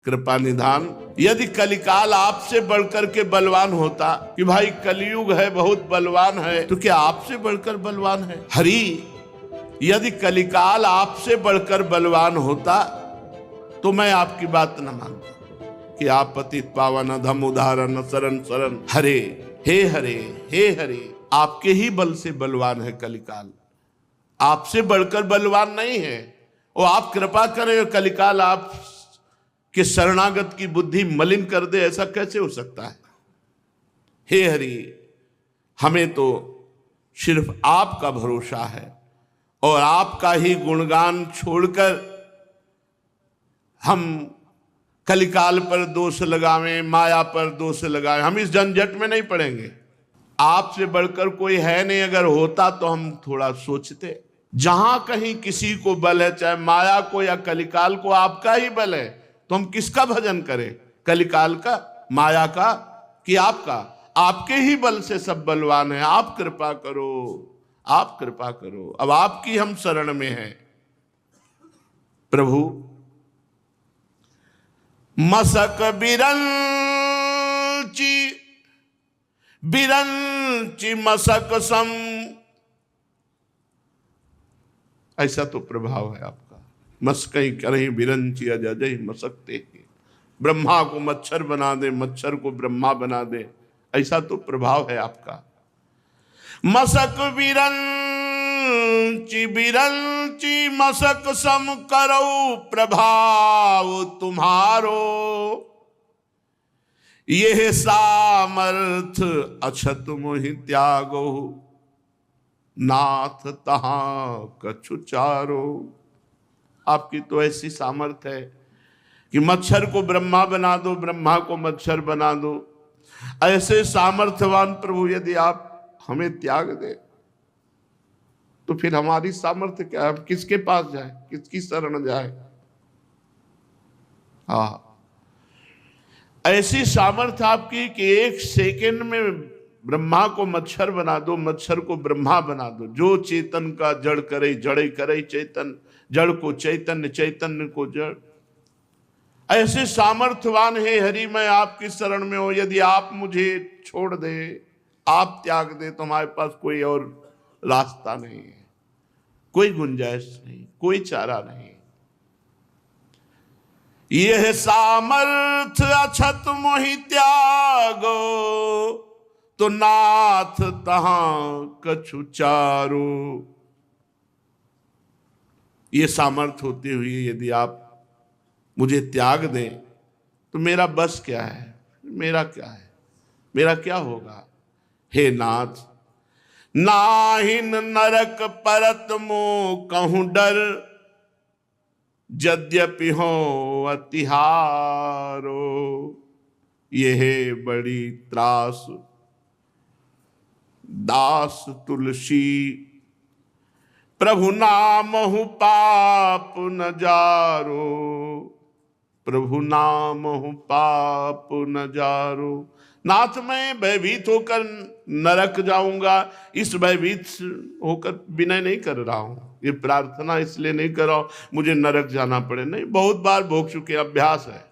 कृपा निधान। यदि कलिकाल आपसे बढ़कर के बलवान होता कि भाई कलयुग है बहुत बलवान है, तो क्या आपसे बढ़कर बलवान है? हरि, यदि कलिकाल आपसे बढ़कर बलवान होता तो मैं आपकी बात न मानता कि आप पतित पावन अधम उदाहरण शरण शरण हरे, हे हरे, हे हरे। आपके ही बल से बलवान है कलिकाल, आपसे बढ़कर बलवान नहीं है। वो आप कृपा करें और कलिकाल आप कि शरणागत की बुद्धि मलिन कर दे, ऐसा कैसे हो सकता है? हे हरि, हमें तो सिर्फ आपका भरोसा है और आपका ही गुणगान छोड़कर हम कलिकाल पर दोष लगावें, माया पर दोष लगावें, हम इस झंझट में नहीं पड़ेंगे। आपसे बढ़कर कोई है नहीं, अगर होता तो हम थोड़ा सोचते। जहां कहीं किसी को बल है, चाहे माया को या कलिकाल को, आपका ही बल है, तो हम किसका भजन करें? कलिकाल का, माया का कि आपका? आपके ही बल से सब बलवान है। आप कृपा करो, आप कृपा करो। अब आपकी हम शरण में हैं प्रभु। मसक बिरंची बिरंची मसक सम, ऐसा तो प्रभाव है आपका। मस्कई करही बिरंची अजय मसकते, ब्रह्मा को मच्छर बना दे, मच्छर को ब्रह्मा बना दे, ऐसा तो प्रभाव है आपका। मसक बिरंची बिरंची मसक सम करो प्रभाव तुम्हारो, यह सामर्थ अछत मोहि त्यागो, नाथ तहां कछु चारो। आपकी तो ऐसी सामर्थ है कि मच्छर को ब्रह्मा बना दो, ब्रह्मा को मच्छर बना दो। ऐसे सामर्थ्यवान प्रभु यदि आप हमें त्याग दे तो फिर हमारी सामर्थ्य क्या है? हम किसके पास जाए, किसकी शरण जाए? हाँ, ऐसी सामर्थ्य आपकी कि एक सेकंड में ब्रह्मा को मच्छर बना दो, मच्छर को ब्रह्मा बना दो। जो चेतन का जड़ करे, जड़े करे चेतन, जड़ को चैतन्य, चैतन्य को जड़। ऐसे सामर्थ्यवान है हरि, मैं आपकी शरण में हूं। यदि आप मुझे छोड़ दे, आप त्याग दे, तो हमारे पास कोई और रास्ता नहीं है, कोई गुंजाइश नहीं, कोई चारा नहीं। यह सामर्थ्य अछत मोहि त्यागो, तो नाथ तहां कछु चारो। ये सामर्थ्य होते हुए यदि आप मुझे त्याग दें तो मेरा बस क्या है, मेरा क्या है, मेरा क्या होगा? हे नाथ, नाहिन नरक परत मोह कहूं डर, यद्यपि हो अतिहारो। यह बड़ी त्रास दास तुलसी, प्रभु नामहु पाप न जारो, प्रभु नामहु पाप न जारो। नाथ, मैं भयभीत होकर नरक जाऊंगा, इस भयभीत होकर विनय नहीं कर रहा हूं। ये प्रार्थना इसलिए नहीं कर रहा हूं मुझे नरक जाना पड़े, नहीं। बहुत बार भोग चुके, अभ्यास है।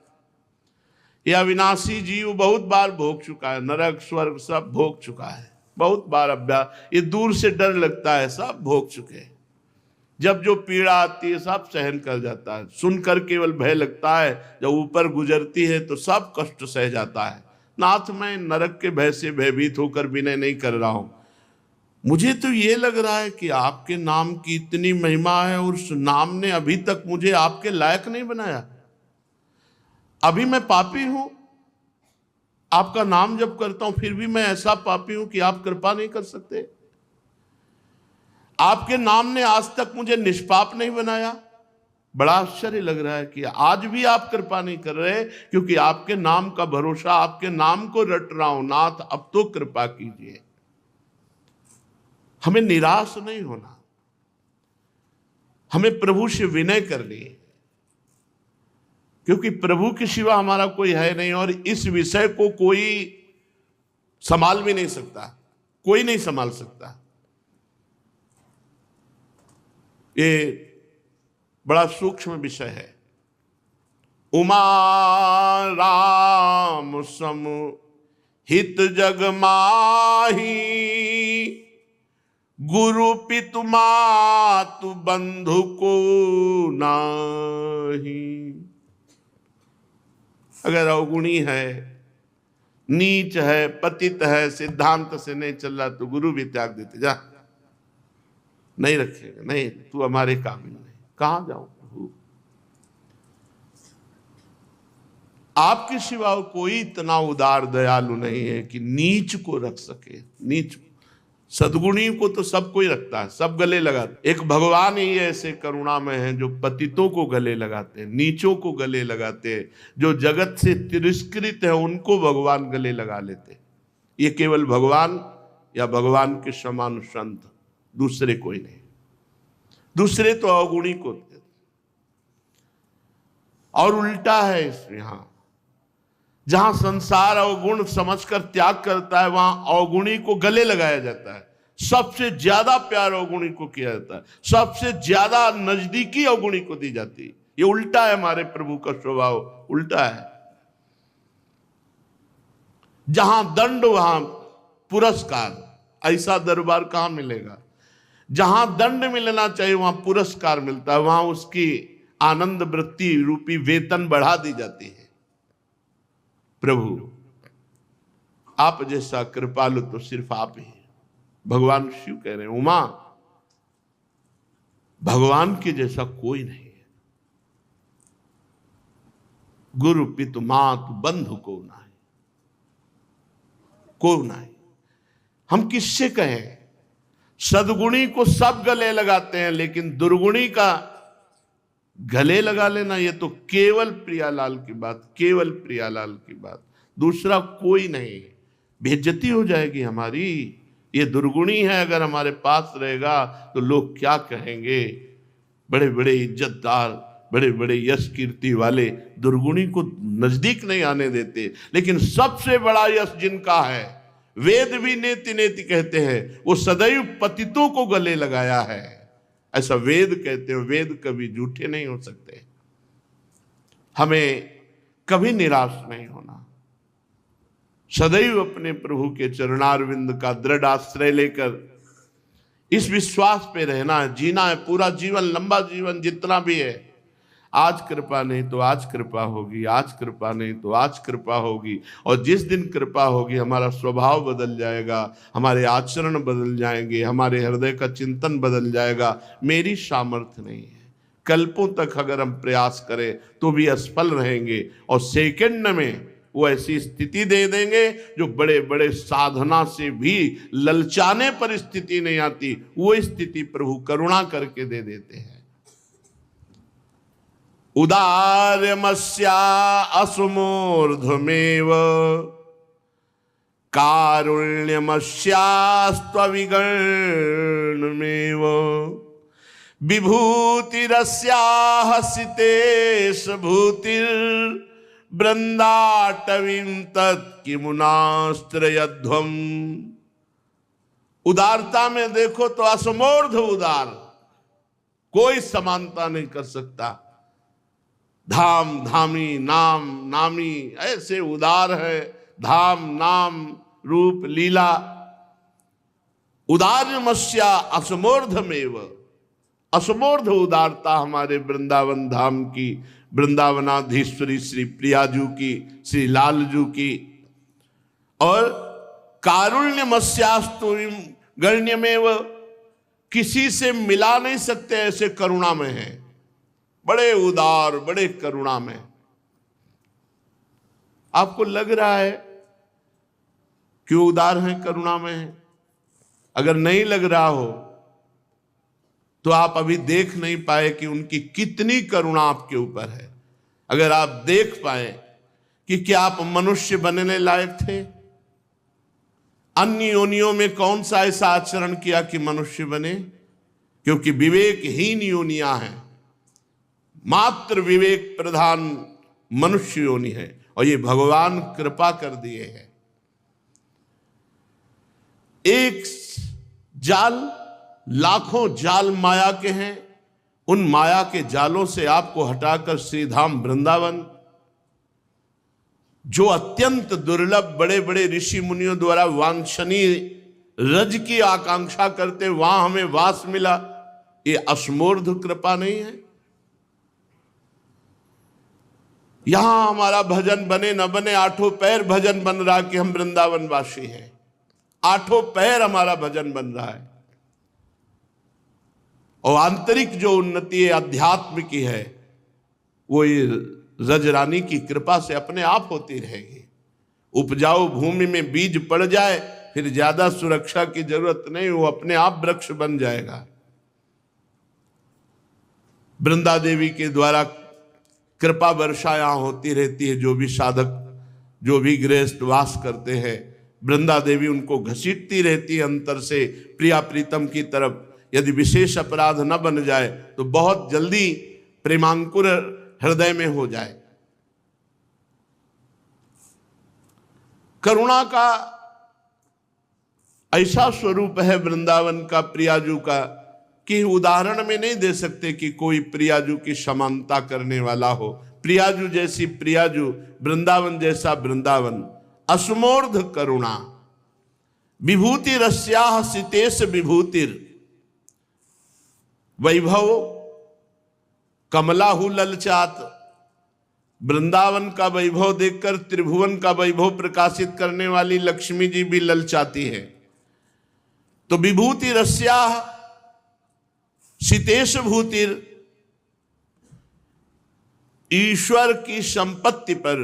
यह अविनाशी जीव बहुत बार भोग चुका है, नरक स्वर्ग सब भोग चुका है, बहुत बार अभ्यास। ये दूर से डर लगता है, सब भोग चुके। जब जो पीड़ा आती है सब सहन कर जाता है, सुनकर केवल भय लगता है, जब ऊपर गुजरती है तो सब कष्ट सह जाता है। नाथ, मैं नरक के भय से भयभीत होकर विनय नहीं कर रहा हूं। मुझे तो ये लग रहा है कि आपके नाम की इतनी महिमा है और उस नाम ने अभी तक मुझे आपके लायक नहीं बनाया। अभी मैं पापी हूं, आपका नाम जब करता हूं फिर भी मैं ऐसा पापी हूं कि आप कृपा नहीं कर सकते। आपके नाम ने आज तक मुझे निष्पाप नहीं बनाया। बड़ा आश्चर्य लग रहा है कि आज भी आप कृपा नहीं कर रहे, क्योंकि आपके नाम का भरोसा, आपके नाम को रट रहा हूं। नाथ, अब तो कृपा कीजिए। हमें निराश नहीं होना, हमें प्रभु से विनय करनी है, क्योंकि प्रभु के सिवा हमारा कोई है नहीं और इस विषय को कोई संभाल भी नहीं सकता, कोई नहीं संभाल सकता। ये बड़ा सूक्ष्म विषय है। उमा राम सम हित जग माही, गुरु पितु मातु बंधु को नाही। अगर अवगुणी है, नीच है, पतित है, सिद्धांत से नहीं चल रहा तो गुरु भी त्याग देते, जा नहीं रखेगा, नहीं तू हमारे काबिल नहीं, कहां जाऊं प्रभु। आपके सिवा कोई इतना उदार दयालु नहीं है कि नीच को रख सके। नीच सद्गुणी को तो सब कोई रखता है, सब गले लगाते। एक भगवान ही ऐसे करुणा में है जो पतितों को गले लगाते हैं, नीचों को गले लगाते हैं, जो जगत से तिरस्कृत है उनको भगवान गले लगा लेते। ये केवल भगवान या भगवान के समान संत, दूसरे कोई नहीं। दूसरे तो अवगुणी को, और उल्टा है इसमें। यहां जहां संसार अवगुण समझकर त्याग करता है, वहां अवगुणी को गले लगाया जाता है। सबसे ज्यादा प्यार अवगुणी को किया जाता है, सबसे ज्यादा नजदीकी अवगुणी को दी जाती है। ये उल्टा है, हमारे प्रभु का स्वभाव उल्टा है। जहां दंड वहां पुरस्कार, ऐसा दरबार कहां मिलेगा। जहां दंड मिलना चाहिए वहां पुरस्कार मिलता है, वहां उसकी आनंद वृत्ति रूपी वेतन बढ़ा दी जाती है। प्रभु आप जैसा कृपालु तो सिर्फ आप ही। भगवान शिव कह रहे हैं, उमा भगवान के जैसा कोई नहीं है। गुरु पितु मातु बंधु को नाही, को नाही। हम किससे कहें। सद्गुणी को सब गले लगाते हैं, लेकिन दुर्गुणी का गले लगा लेना ये तो केवल प्रियालाल की बात, केवल प्रियालाल की बात, दूसरा कोई नहीं। बेइज्जती हो जाएगी हमारी। ये दुर्गुणी है, अगर हमारे पास रहेगा तो लोग क्या कहेंगे। बड़े बड़े इज्जतदार, बड़े बड़े यश कीर्ति वाले दुर्गुणी को नजदीक नहीं आने देते। लेकिन सबसे बड़ा यश जिनका है, वेद भी नेति नेति कहते हैं, वो सदैव पतितों को गले लगाया है। ऐसा वेद कहते हैं। वेद कभी झूठे नहीं हो सकते। हमें कभी निराश नहीं होना, सदैव अपने प्रभु के चरणारविंद का दृढ़ आश्रय लेकर इस विश्वास पे रहना है, जीना है पूरा जीवन, लंबा जीवन जितना भी है। आज कृपा नहीं तो आज कृपा होगी, आज कृपा नहीं तो आज कृपा होगी। और जिस दिन कृपा होगी हमारा स्वभाव बदल जाएगा, हमारे आचरण बदल जाएंगे, हमारे हृदय का चिंतन बदल जाएगा। मेरी सामर्थ्य नहीं है, कल्पों तक अगर हम प्रयास करें तो भी असफल रहेंगे। और सेकंड में वो ऐसी स्थिति दे देंगे जो बड़े बड़े साधना से भी ललचाने पर स्थिति नहीं आती, वो स्थिति प्रभु करुणा करके दे देते हैं। उदार्यमस्या असुमूर्ध्वमेव कारुण्यमस्यास्त्वविगर्णमेव विभूतिरस्याः सितेश भूतिर्वृन्दाटवीं तत्किमुनास्त्रयध्वम्। उदारता में देखो तो असमूर्ध उदार, कोई समानता नहीं कर सकता। धाम धामी, नाम नामी, ऐसे उदार है। धाम नाम रूप लीला। उदार्यमस्या असमूर्धमेव, असमूर्ध उदारता हमारे वृंदावन धाम की, वृंदावनाधीश्वरी श्री प्रियाजू की, श्री लालजू की। और कारुण्यमस्यास्तु गण्यमेव, किसी से मिला नहीं सकते, ऐसे करुणा में है। बड़े उदार, बड़े करुणा में। आपको लग रहा है क्यों उदार हैं, करुणा में है? अगर नहीं लग रहा हो तो आप अभी देख नहीं पाए कि उनकी कितनी करुणा आपके ऊपर है। अगर आप देख पाए कि क्या आप मनुष्य बनने लायक थे, अन्य योनियों में कौन सा ऐसा आचरण किया कि मनुष्य बने? क्योंकि विवेकहीन योनियां हैं, मात्र विवेक प्रधान मनुष्य योनि है। और ये भगवान कृपा कर दिए हैं। एक जाल, लाखों जाल माया के हैं। उन माया के जालों से आपको हटाकर श्रीधाम वृंदावन, जो अत्यंत दुर्लभ बड़े बड़े ऋषि मुनियों द्वारा वांछनीय रज की आकांक्षा करते वहां हमें वास मिला, ये असमोर्ध कृपा नहीं है? यहां हमारा भजन बने न बने, आठों पैर भजन बन रहा कि हम वृंदावन वासी हैं, आठों पैर हमारा भजन बन रहा है। और आंतरिक जो उन्नति है अध्यात्म की है वो ये रजरानी की कृपा से अपने आप होती रहेगी। उपजाऊ भूमि में बीज पड़ जाए फिर ज्यादा सुरक्षा की जरूरत नहीं, वो अपने आप वृक्ष बन जाएगा। वृंदा देवी के द्वारा कृपा वर्षा यहां होती रहती है। जो भी साधक, जो भी गृहस्थ वास करते हैं, वृंदा देवी उनको घसीटती रहती है अंतर से प्रिया प्रीतम की तरफ। यदि विशेष अपराध न बन जाए तो बहुत जल्दी प्रेमांकुर हृदय में हो जाए। करुणा का ऐसा स्वरूप है वृंदावन का, प्रियाजू का, कि उदाहरण में नहीं दे सकते कि कोई प्रियाजू की समानता करने वाला हो। प्रियाजू जैसी प्रियाजू, वृंदावन जैसा वृंदावन। असमोर्ध करुणा विभूति रस्याह सितेश विभूतिर वैभव कमलाहु ललचात। वृंदावन का वैभव देखकर त्रिभुवन का वैभव प्रकाशित करने वाली लक्ष्मी जी भी ललचाती है। तो विभूति रस्या सितेश भूतिर, ईश्वर की संपत्ति पर,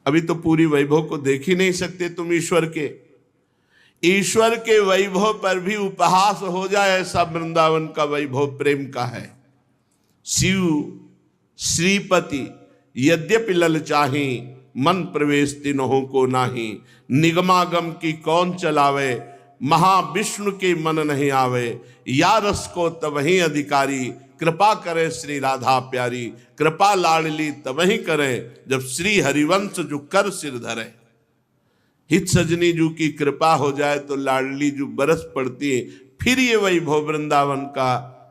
अभी तो पूरी वैभव को देख ही नहीं सकते तुम ईश्वर के, ईश्वर के वैभव पर भी उपहास हो जाए ऐसा वृंदावन का वैभव प्रेम का है। शिव श्रीपति यद्यपि ललचाही, मन प्रवेश तिन्हों को नाही। निगमागम की कौन चलावे, महाविष्णु के मन नहीं आवे। या रस को तबही अधिकारी, कृपा करे श्री राधा प्यारी। कृपा लाडली तबही करे, जब श्री हरिवंश जो कर सिर धरे। हित सजनी जू की कृपा हो जाए तो लाडली जू बरस पड़ती है, फिर ये वैभव वृंदावन का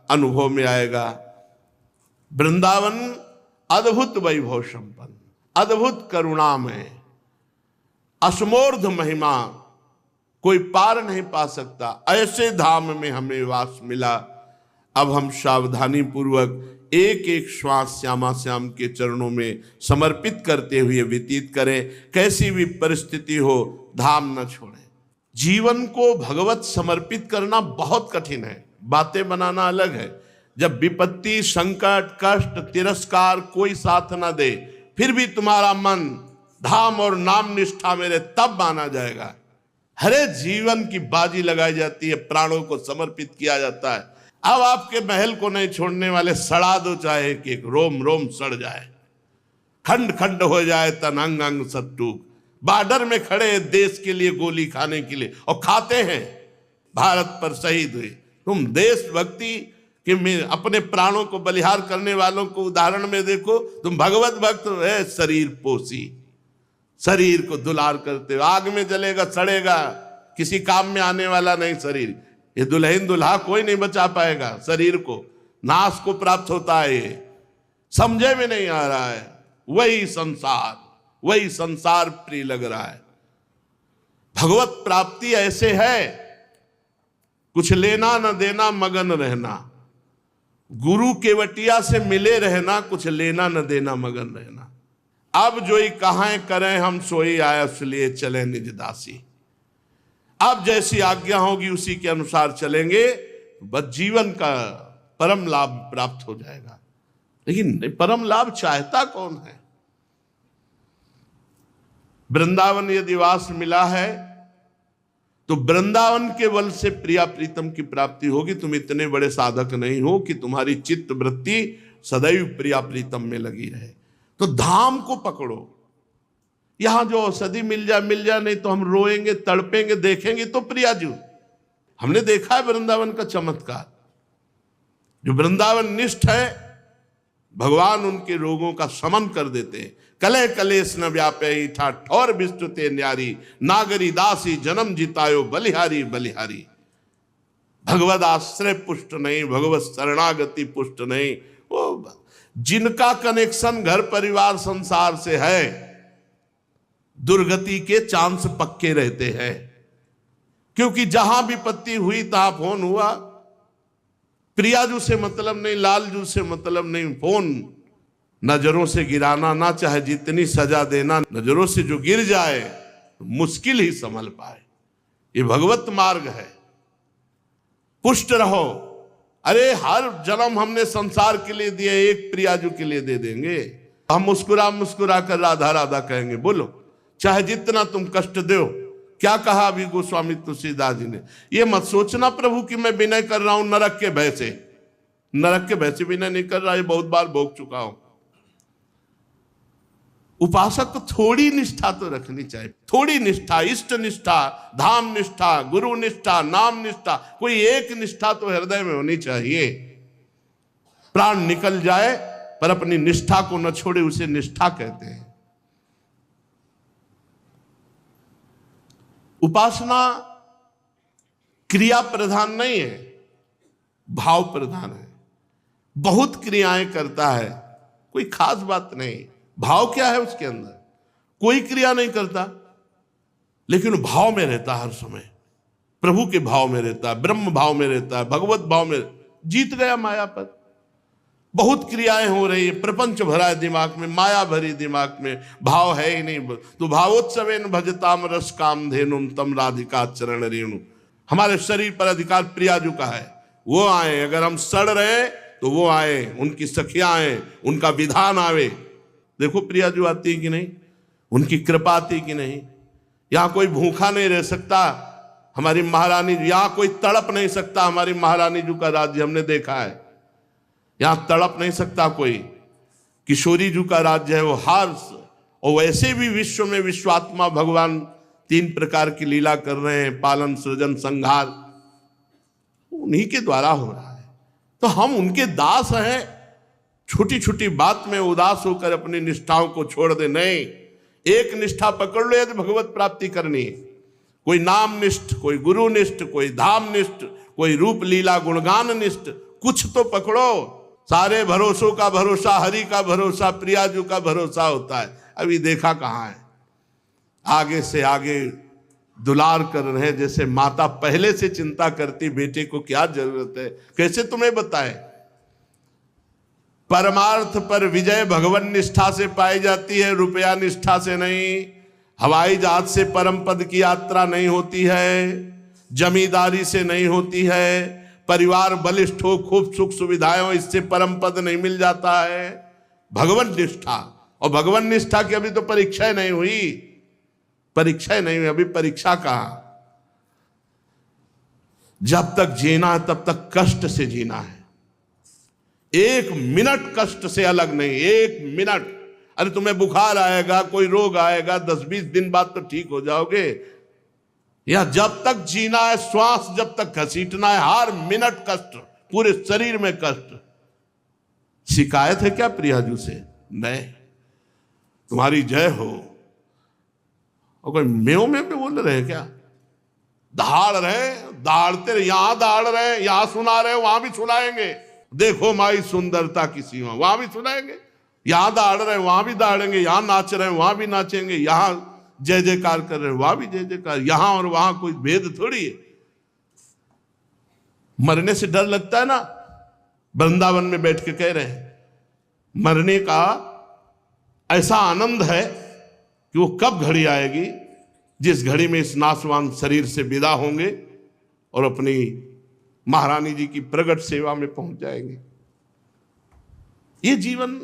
अनुभव में आएगा। वृंदावन अद्भुत वैभव संपन्न, अद्भुत करुणामय, असमोर्ध महिमा, कोई पार नहीं पा सकता। ऐसे धाम में हमें वास मिला। अब हम सावधानी पूर्वक एक एक श्वास श्यामा श्याम के चरणों में समर्पित करते हुए व्यतीत करें। कैसी भी परिस्थिति हो धाम न छोड़ें। जीवन को भगवत समर्पित करना बहुत कठिन है, बातें बनाना अलग है। जब विपत्ति, संकट, कष्ट, तिरस्कार कोई साथ ना दे, फिर भी तुम्हारा मन धाम और नाम निष्ठा मेरे, तब माना जाएगा। हरे जीवन की बाजी लगाई जाती है, प्राणों को समर्पित किया जाता है। अब आपके महल को नहीं छोड़ने वाले सड़ा दो, चाहे कि एक रोम रोम सड़ जाए, खंड खंड हो जाए, तन अंग अंग सब टूट। बॉर्डर में खड़े देश के लिए गोली खाने के लिए, और खाते हैं, भारत पर शहीद हुए। तुम देशभक्ति के में अपने प्राणों को बलिहार करने वालों को उदाहरण में देखो। तुम भगवत भक्त है, शरीर पोसी, शरीर को दुलार करते हो। आग में जलेगा, सड़ेगा, किसी काम में आने वाला नहीं शरीर। ये दुल्हन दुल्हा कोई नहीं बचा पाएगा। शरीर को नाश को प्राप्त होता है, ये समझे में नहीं आ रहा है। वही संसार प्रिय लग रहा है। भगवत प्राप्ति ऐसे है, कुछ लेना न देना, मगन रहना। गुरु केवटिया से मिले रहना, कुछ लेना न देना, मगन रहना। अब जो ही कहां करें हम, सोई आयस लिए चले निज दासी। अब जैसी आज्ञा होगी उसी के अनुसार चलेंगे, बस जीवन का परम लाभ प्राप्त हो जाएगा। लेकिन परम लाभ चाहता कौन है? वृंदावन यदि वास मिला है तो वृंदावन के बल से प्रिया प्रीतम की प्राप्ति होगी। तुम इतने बड़े साधक नहीं हो कि तुम्हारी चित्त वृत्ति सदैव प्रिया प्रीतम में लगी रहे। तो धाम को पकड़ो। यहां जो औषधि मिल जाए नहीं तो हम रोएंगे, तड़पेंगे, देखेंगे तो प्रियाजू। हमने देखा है वृंदावन का चमत्कार। जो वृंदावन निष्ठ है, भगवान उनके रोगों का शमन कर देते हैं। कले कलेश न व्यापे ठौर विस्तुते न्यारी, नागरी दासी जन्म जितायो बलिहारी बलिहारी। भगवत आश्रय पुष्ट नहीं, भगवत शरणागति पुष्ट नहीं। वो जिनका कनेक्शन घर परिवार संसार से है, दुर्गति के चांस पक्के रहते हैं। क्योंकि जहां विपत्ति हुई तहां फोन हुआ। प्रियाजू से मतलब नहीं, लालजू से मतलब नहीं, फोन नजरों से गिराना ना, चाहे जितनी सजा देना, नजरों से जो गिर जाए मुश्किल ही संभल पाए। ये भगवत मार्ग है। पुष्ट रहो। अरे हर जन्म हमने संसार के लिए दिए, एक प्रियाजू के लिए दे देंगे। हम मुस्कुरा मुस्कुरा कर राधा राधा कहेंगे। बोलो, चाहे जितना तुम कष्ट दो। क्या कहा अभी गोस्वामी तुलसीदास जी ने, ये मत सोचना प्रभु कि मैं विनय कर रहा हूं नरक के भय से। नरक के भय से विनय नहीं कर रहा, ये बहुत बार भोग चुका हूं। उपासक को थोड़ी निष्ठा तो रखनी चाहिए, थोड़ी निष्ठा, इष्ट निष्ठा, धाम निष्ठा, गुरु निष्ठा, नाम निष्ठा, कोई एक निष्ठा तो हृदय में होनी चाहिए। प्राण निकल जाए पर अपनी निष्ठा को न छोड़े, उसे निष्ठा कहते हैं। उपासना क्रिया प्रधान नहीं है, भाव प्रधान है। बहुत क्रियाएं करता है, कोई खास बात नहीं। भाव क्या है उसके अंदर? कोई क्रिया नहीं करता लेकिन भाव में रहता है हर समय। प्रभु के भाव में रहता है, ब्रह्म भाव में रहता है, भगवत भाव में। जीत गया माया पर। बहुत क्रियाएं हो रही है, प्रपंच भरा है दिमाग में, माया भरी दिमाग में, भाव है ही नहीं। तो भावोत्सवेन भजताम रस काम धेनुम तम राधिका चरण रेणु। हमारे शरीर पर अधिकार प्रियाजू का है, वो आए। अगर हम सड़ रहे तो वो आए, उनकी सखियां आए, उनका विधान आवे। देखो प्रियाजू आती है कि नहीं, उनकी कृपा आती कि नहीं। यहां कोई भूखा नहीं रह सकता, हमारी महारानी। यहां कोई तड़प नहीं सकता, हमारी महारानी जी का राज्य हमने देखा है। यहां तड़प नहीं सकता कोई। किशोरी जी का राज्य है वो हार्स। और वैसे भी विश्व में विश्वात्मा भगवान 3 प्रकार की लीला कर रहे हैं, पालन, सृजन, संहार, उन्हीं के द्वारा हो रहा है। तो हम उनके दास हैं। छोटी छोटी बात में उदास होकर अपनी निष्ठाओं को छोड़ दे नहीं। एक निष्ठा पकड़ लो यदि भगवत प्राप्ति करनी है। कोई नाम निष्ठ, कोई गुरु निष्ठ, कोई धाम निष्ठ, कोई रूप लीला गुणगान निष्ठ, कुछ तो पकड़ो। सारे भरोसों का भरोसा हरि का भरोसा, प्रियाजू का भरोसा होता है। अभी देखा कहाँ है। आगे से आगे दुलार कर रहे हैं, जैसे माता पहले से चिंता करती बेटे को क्या जरूरत है। कैसे तुम्हें बताएं? परमार्थ पर विजय भगवान निष्ठा से पाई जाती है, रुपया निष्ठा से नहीं। हवाई जहाज से परम पद की यात्रा नहीं होती है, जमींदारी से नहीं होती है, परिवार बलिष्ठ हो, खूब सुख सुविधाएं हो, इससे परम पद नहीं मिल जाता है। भगवान निष्ठा। और भगवान निष्ठा की अभी तो परीक्षा नहीं हुई, परीक्षा नहीं हुई। अभी परीक्षा कहां? जब तक जीना है तब तक कष्ट से जीना है। 1 मिनट कष्ट से अलग नहीं, 1 मिनट। अरे तुम्हें बुखार आएगा, कोई रोग आएगा, 10-20 दिन बाद तो ठीक हो जाओगे। या जब तक जीना है, श्वास जब तक घसीटना है, हर मिनट कष्ट, पूरे शरीर में कष्ट। शिकायत है क्या प्रियाजू से? नहीं। तुम्हारी जय हो। और कोई मेव में भी बोल रहे हैं क्या? दहाड़ रहे, दहाड़ते रहे। यहां दहाड़ रहे, यहां सुना रहे, वहां भी सुनाएंगे। देखो माई सुंदरता की सीमा, वहां भी सुनाएंगे। यहां दहाड़ रहे, वहां भी दहाड़ेंगे। यहां नाच रहे, वहां भी नाचेंगे। यहां जय जयकार कर रहे, वहां भी जय जयकार। यहां और वहां कोई भेद थोड़ी है। मरने से डर लगता है ना? वृंदावन में बैठ के कह रहे हैं, मरने का ऐसा आनंद है कि वो कब घड़ी आएगी जिस घड़ी में इस नाशवान शरीर से विदा होंगे और अपनी महारानी जी की प्रगट सेवा में पहुंच जाएंगे। ये जीवन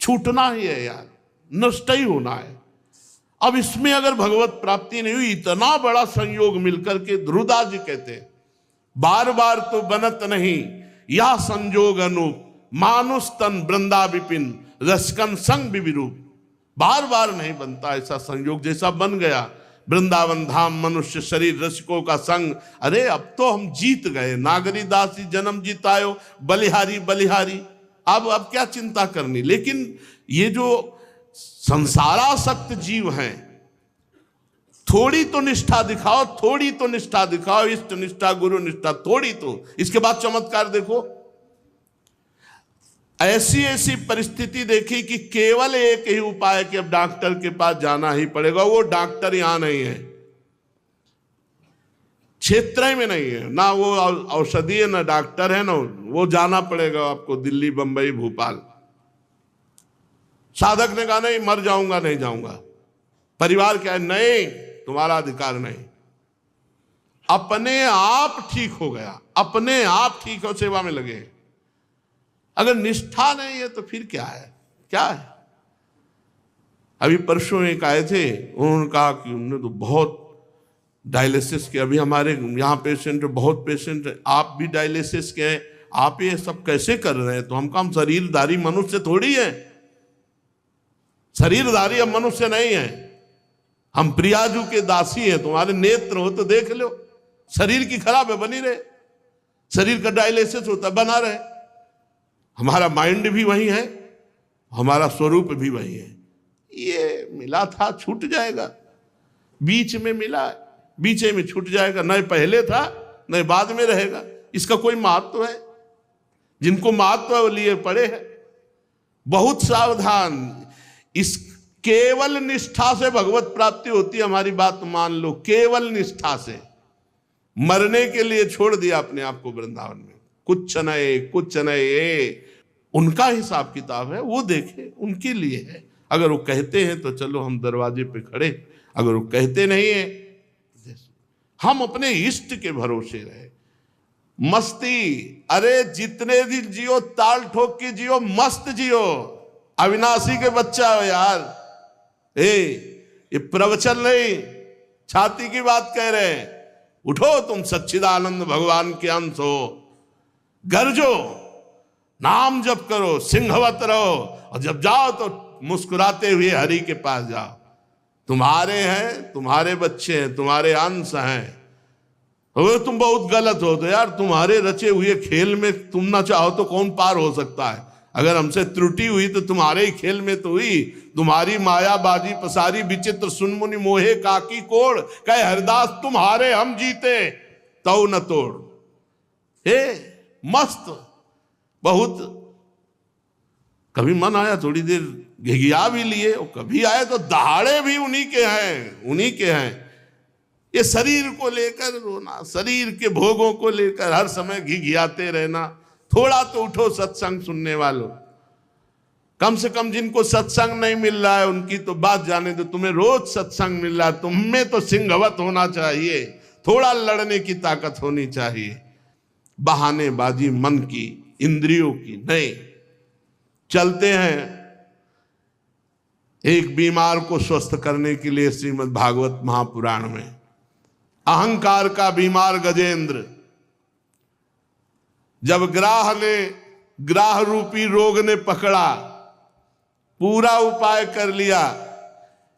छूटना ही है यार, नष्ट ही होना है। अब इसमें अगर भगवत प्राप्ति नहीं हुई, इतना बड़ा संयोग मिलकर के, ध्रुवदास जी कहते हैं, बार बार तो बनत नहीं या संजोग अनूप, मानुष तन वृंदा विपिन रसकन संग विरूप। बार बार नहीं बनता ऐसा संयोग जैसा बन वृंदा वृंदावन धाम, मनुष्य शरीर, रसिकों का संग। अरे अब तो हम जीत गए। नागरी दासी जन्म जीतायो, बलिहारी बलिहारी। अब क्या चिंता करनी। लेकिन ये जो संसारासक्त जीव हैं, थोड़ी तो निष्ठा दिखाओ, थोड़ी तो निष्ठा दिखाओ, इष्ट निष्ठा, गुरु निष्ठा, थोड़ी तो। इसके बाद चमत्कार देखो। ऐसी ऐसी परिस्थिति देखी कि केवल एक ही उपाय कि अब डॉक्टर के पास जाना ही पड़ेगा। वो डॉक्टर यहां नहीं है, क्षेत्र में नहीं है, ना वो औषधीय ना डॉक्टर है, ना वो जाना पड़ेगा आपको दिल्ली, बंबई, भोपाल। साधक ने कहा नहीं, मर जाऊंगा, नहीं जाऊंगा। परिवार क्या है, नहीं, तुम्हारा अधिकार नहीं। अपने आप ठीक हो गया, अपने आप ठीक हो, सेवा में लगे। अगर निष्ठा नहीं है तो फिर क्या है, क्या है। अभी परसों एक आए थे, उन्होंने कहा कि उन्होंने तो बहुत डायलिसिस किया। अभी हमारे यहाँ पेशेंट है, बहुत पेशेंट है, आप भी डायलिसिस के हैं, आप ये सब कैसे कर रहे हैं। तो हम काम शरीरधारी मनुष्य थोड़ी है, शरीरधारी हम मनुष्य नहीं है, हम प्रियाजू के दासी हैं। तुम्हारे नेत्र हो तो देख लो, शरीर की खराब है, बनी रहे, शरीर का डायलिसिस होता बना रहे। हमारा माइंड भी वही है, हमारा स्वरूप भी वही है। ये मिला था छूट जाएगा, बीच में मिला, बीच में छूट जाएगा, न पहले था न बाद में रहेगा। इसका कोई महत्व है? जिनको महत्व है वो लिए पड़े हैं। बहुत सावधान, इस केवल निष्ठा से भगवत प्राप्ति होती है। हमारी बात मान लो, केवल निष्ठा से। मरने के लिए छोड़ दिया अपने आप को वृंदावन में, कुछ नए कुछ नए, उनका हिसाब किताब है, वो देखे, उनके लिए है। अगर वो कहते हैं तो चलो हम दरवाजे पे खड़े, अगर वो कहते नहीं है, हम अपने इष्ट के भरोसे रहे। मस्ती, अरे जितने दिन जियो ताल ठोक के जियो, मस्त जियो। अविनाशी के बच्चा हो यार, ये प्रवचन नहीं, छाती की बात कह रहे हैं। उठो, तुम सच्चिदानंद भगवान के अंश हो, गरजो, नाम जप करो, सिंहवत रहो, और जब जाओ तो मुस्कुराते हुए हरि के पास जाओ। तुम्हारे हैं, तुम्हारे बच्चे हैं, तुम्हारे अंश हैं। अगर तुम बहुत गलत हो तो यार, तुम्हारे रचे हुए खेल में तुम ना चाहो तो कौन पार हो सकता है। अगर हमसे त्रुटि हुई तो तुम्हारे ही खेल में तो हुई। तुम्हारी माया बाजी पसारी, विचित्र सुनमुनि मोहे काकी कोड़, कहे हरिदास तुम्हारे हम जीते तो न तोड़। हे मस्त, बहुत कभी मन आया थोड़ी देर घिघिया भी लिए, और कभी आए तो दहाड़े भी उन्हीं के हैं, उन्हीं के हैं। ये शरीर को लेकर रोना, शरीर के भोगों को लेकर हर समय घिघियाते रहना। थोड़ा तो उठो सत्संग सुनने वालों, कम से कम जिनको सत्संग नहीं मिल रहा है उनकी तो बात जाने दो। तुम्हें रोज सत्संग मिल रहा है, तुम्हें तो सिंहवत होना चाहिए, थोड़ा लड़ने की ताकत होनी चाहिए। बहानेबाजी मन की, इंद्रियों की नहीं। चलते हैं एक बीमार को स्वस्थ करने के लिए श्रीमद् भागवत महापुराण में। अहंकार का बीमार गजेंद्र, जब ग्राह रूपी रोग ने पकड़ा, पूरा उपाय कर लिया,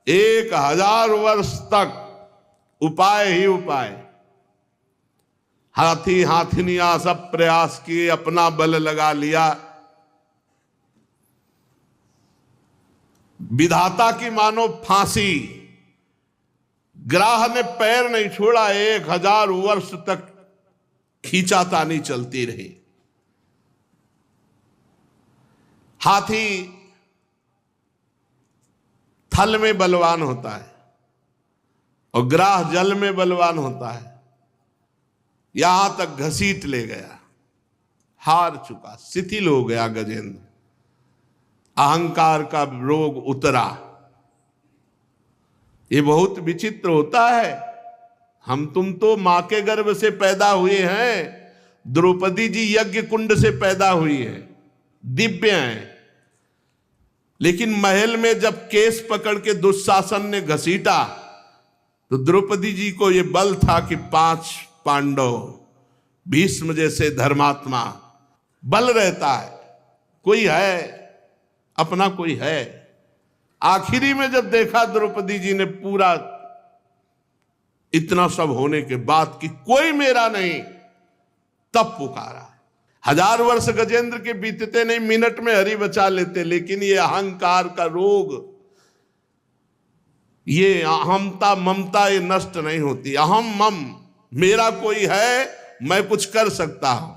1000 वर्ष तक उपाय ही उपाय, हाथी हाथिनियां सब प्रयास किए, अपना बल लगा लिया। विधाता की मानो फांसी, ग्राह ने पैर नहीं छोड़ा, 1000 वर्ष तक खींचातानी चलती रही। हाथी थल में बलवान होता है और ग्राह जल में बलवान होता है। यहां तक घसीट ले गया, हार चुका, शिथिल हो गया गजेंद्र। अहंकार का रोग उतरा। ये बहुत विचित्र होता है। हम तुम तो मां के गर्भ से पैदा हुए हैं, द्रौपदी जी यज्ञ कुंड से पैदा हुई है, दिव्य हैं। लेकिन महल में जब केस पकड़ के दुशासन ने घसीटा तो द्रौपदी जी को यह बल था कि 5 पांडव, भीष्म जैसे धर्मात्मा, बल रहता है, कोई है, अपना कोई है। आखिरी में जब देखा द्रौपदी जी ने पूरा इतना सब होने के बाद कि कोई मेरा नहीं, तब पुकारा। 1000 वर्ष गजेंद्र के बीतते नहीं, मिनट में हरि बचा लेते। लेकिन ये अहंकार का रोग, ये अहमता ममता, ये नष्ट नहीं होती। अहम मम, मेरा कोई है, मैं कुछ कर सकता हूं।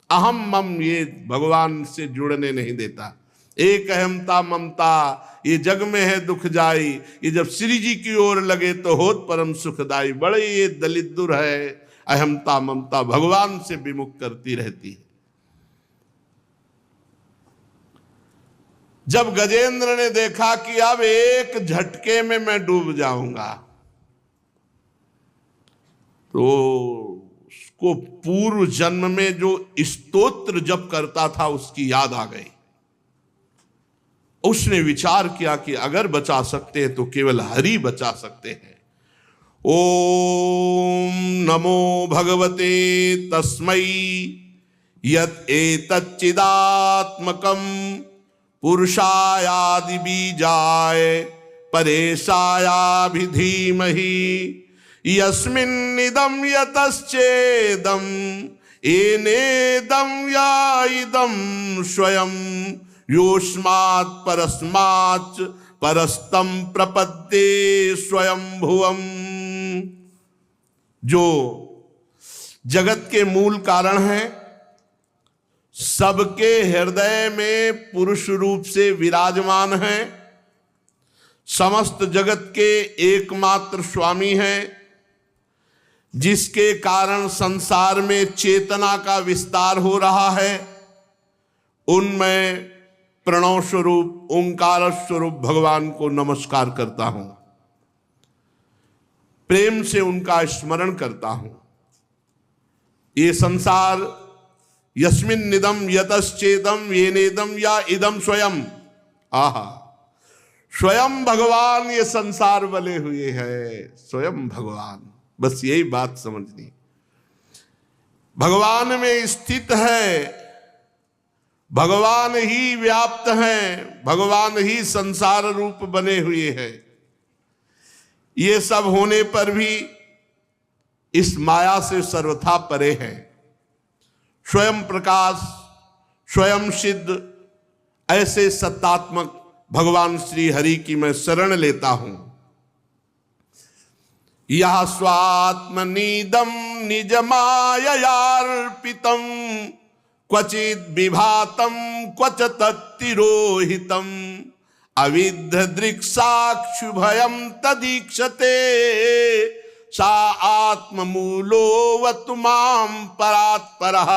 अहम मम ये भगवान से जुड़ने नहीं देता। एक अहमता ममता ये जग में है दुख जाई, ये जब श्री जी की ओर लगे तो होत परम सुखदाई। बड़े ये दलित दुर है, अहमता ममता भगवान से विमुख करती रहती है। जब गजेंद्र ने देखा कि अब एक झटके में मैं डूब जाऊंगा, तो उसको पूर्व जन्म में जो स्तोत्र जप करता था उसकी याद आ गई। उसने विचार किया कि अगर बचा सकते हैं तो केवल हरि बचा सकते हैं। ओम नमो भगवते तस्मै यत् एतच्चिदात्मकं पुरुषायादि बीजाय परेशायाभिधीमहि यस्मिन्निदं यतश्चेदं एनेदं या इदं स्वयं योस्मात् परस्माच् परस्तं प्रपद्ये स्वयंभुवम्। जो जगत के मूल कारण हैं, सबके हृदय में पुरुष रूप से विराजमान हैं, समस्त जगत के एकमात्र स्वामी हैं, जिसके कारण संसार में चेतना का विस्तार हो रहा है, उनमें प्रणव स्वरूप ओंकार स्वरूप भगवान को नमस्कार करता हूं, प्रेम से उनका स्मरण करता हूं। ये संसार यस्मिन निदम यतश्चेदम ये नेदम या इदम स्वयं, आहा स्वयं भगवान ये संसार बने हुए हैं, स्वयं भगवान। बस यही बात समझनी, भगवान में स्थित है, भगवान ही व्याप्त हैं, भगवान ही संसार रूप बने हुए हैं। ये सब होने पर भी इस माया से सर्वथा परे हैं। स्वयं प्रकाश, स्वयं सिद्ध, ऐसे सत्तात्मक भगवान श्री हरि की मैं शरण लेता हूं। यह स्वात्मनीदम निज माययार्पितम क्वचिद विभातम क्वच तत्तिरोहितम अविद्ध दृक्साक्षुभयम तदीक्षते सा आत्ममूलो वतुमाम परात्परः।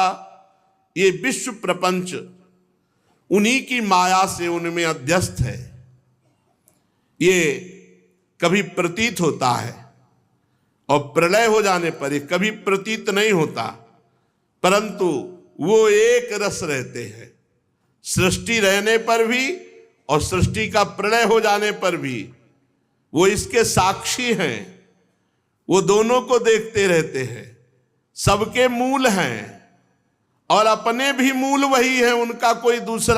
ये विश्व प्रपंच उन्हीं की माया से उनमें अध्यस्त है। ये कभी प्रतीत होता है और प्रलय हो जाने पर ये कभी प्रतीत नहीं होता, परंतु वो एक रस रहते हैं। सृष्टि रहने पर भी और सृष्टि का प्रलय हो जाने पर भी वो इसके साक्षी हैं, वो दोनों को देखते रहते हैं, सबके मूल हैं और अपने भी मूल वही है, उनका कोई दूसरा